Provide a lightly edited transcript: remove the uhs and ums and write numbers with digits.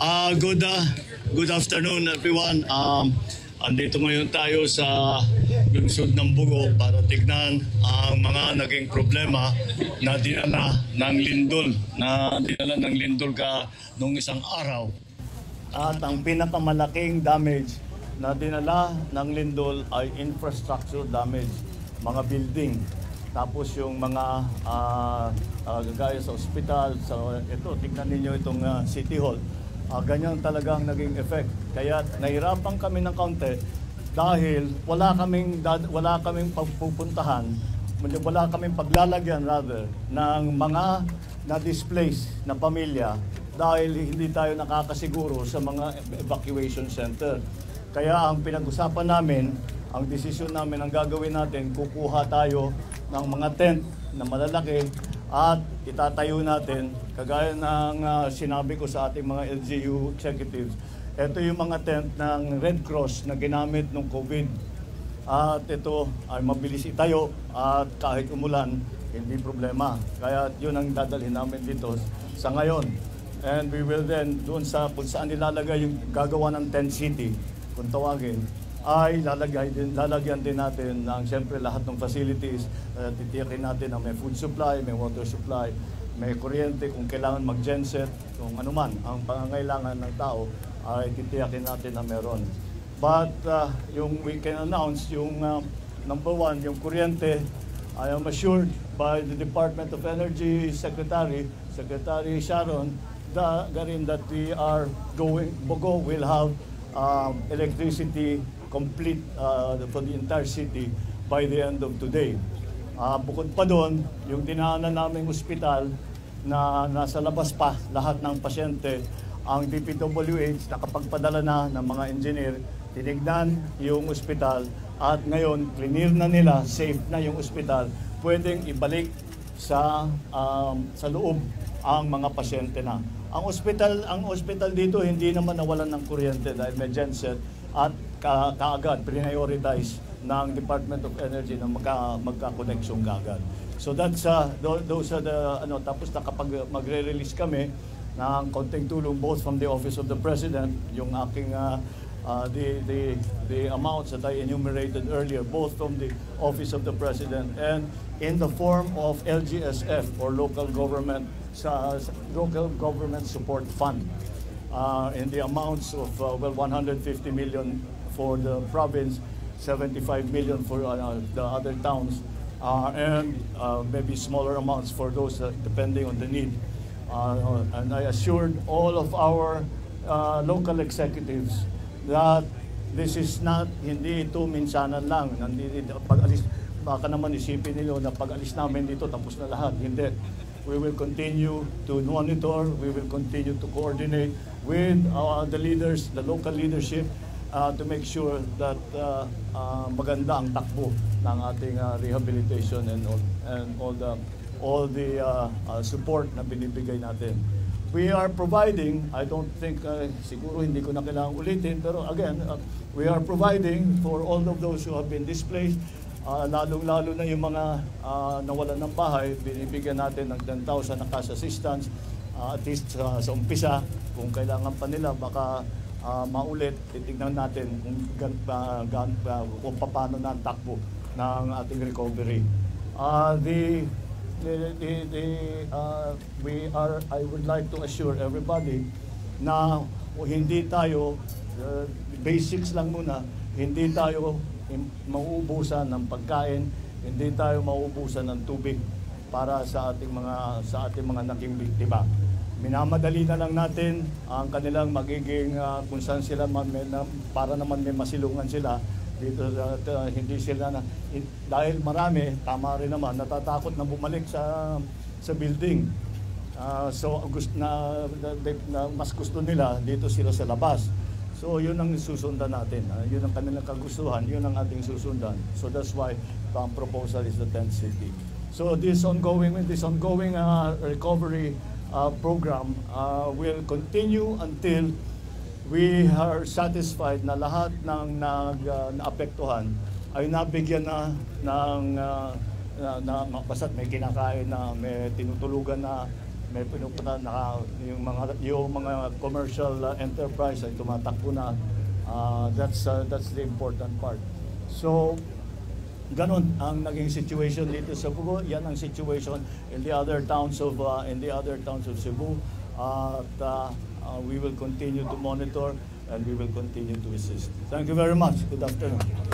Good afternoon everyone. Andito ngayon tayo sa lungsod ng Bugo para tignan ang mga naging problema na dinala ng lindol nung isang araw. At ang pinakamalaking damage na dinala ng lindol ay infrastructure damage, mga building. Tapos yung mga gaya sa ospital, ito, tignan ninyo itong City Hall. Ganyan talagang naging effect. Kaya nahirapan kami ng kaunti dahil wala kaming pagpupuntahan, wala kaming paglalagyan ng mga na-displaced na pamilya dahil hindi tayo nakakasiguro sa mga evacuation center. Kaya ang pinag-usapan namin, ang desisyon namin, ang gagawin natin, kukuha tayo ng mga tent na malalaki at itatayo natin, kagaya ng sinabi ko sa ating mga LGU executives. Ito yung mga tent ng Red Cross na ginamit nung COVID. At ito ay mabilis itayo at kahit umulan, hindi problema. Kaya yun ang dadalhin namin dito sa ngayon. And we will then, doon sa kung saan nilalagay yung gagawa ng tent city, kung tawagin, ay lalagyan din natin ng siyempre lahat ng facilities. Titiyakin natin na may food supply, may water supply, may kuryente kung kailangan mag-genset, kung anuman ang pangangailangan ng tao ay titiyakin natin na meron. But yung we can announce, yung number one, yung kuryente, I am assured by the Department of Energy Secretary Sharon, that we are Bogo will have electricity complete for the entire city by the end of today. Bukod pa doon, yung dinaanan naming ospital na nasa labas pa lahat ng pasyente, ang DPWH nakapagpadala na ng mga engineer, tinignan yung ospital at ngayon clear na nila, safe na yung ospital, pwedeng ibalik sa loob ang mga pasyente na. Ang ospital dito hindi naman nawalan ng kuryente dahil may genset at kaagad prioritize ng Department of Energy na magka-connection kaagad. So that's those are the tapos nakapag magre-release kami ng konting tulong both from the Office of the President, yung aking the amounts that I enumerated earlier, both from the Office of the President and in the form of LGSF or Local Government Support Fund. In the amounts of 150 million for the province, 75 million for the other towns, and maybe smaller amounts for those depending on the need. And I assured all of our local executives that this is not, hindi ito minsanan lang. Pag-alis, baka naman isipin nila na pag-alis namin dito tapos na lahat. Hindi. We will continue to monitor, we will continue to coordinate with the leaders, the local leadership, to make sure that maganda ang takbo ng ating rehabilitation and all the support na binibigay natin. We are providing, I don't think, siguro hindi ko na kailangang ulitin, pero again, we are providing for all of those who have been displaced, lalong-lalo na yung mga nawalan ng bahay, binibigyan natin ng 10,000 na cash assistance, at least sa umpisa. Kung kailangan pa nila, baka maulit, titignan natin kung paano na ang takbo ng ating recovery. I would like to assure everybody na hindi tayo, basics lang muna, hindi tayo mauubusan ng pagkain, hindi tayo mauubusan ng tubig para sa ating mga naging biktima. Minamadali na lang natin ang kanilang magiging kung saan sila para naman may masilungan sila dito, hindi sila na dahil marami, tama rin naman, natatakot na bumalik sa building. So mas gusto nila dito sila sa labas. So yun ang susundan natin. Yun ang kanilang kagustuhan, yun ang ating susundan. So that's why the proposal is the tent city. So this ongoing recovery program will continue until we are satisfied na lahat ng naapektuhan ay nabigyan na ng basta't may kinakain na, may tinutulugan na, may pinupunta na yung mga commercial enterprise ay tumatakbo na. That's the important part. So ganon ang naging situation dito sa Bugo. Yan ang situation in the other towns of Cebu. At we will continue to monitor and we will continue to assist. Thank you very much. Good afternoon.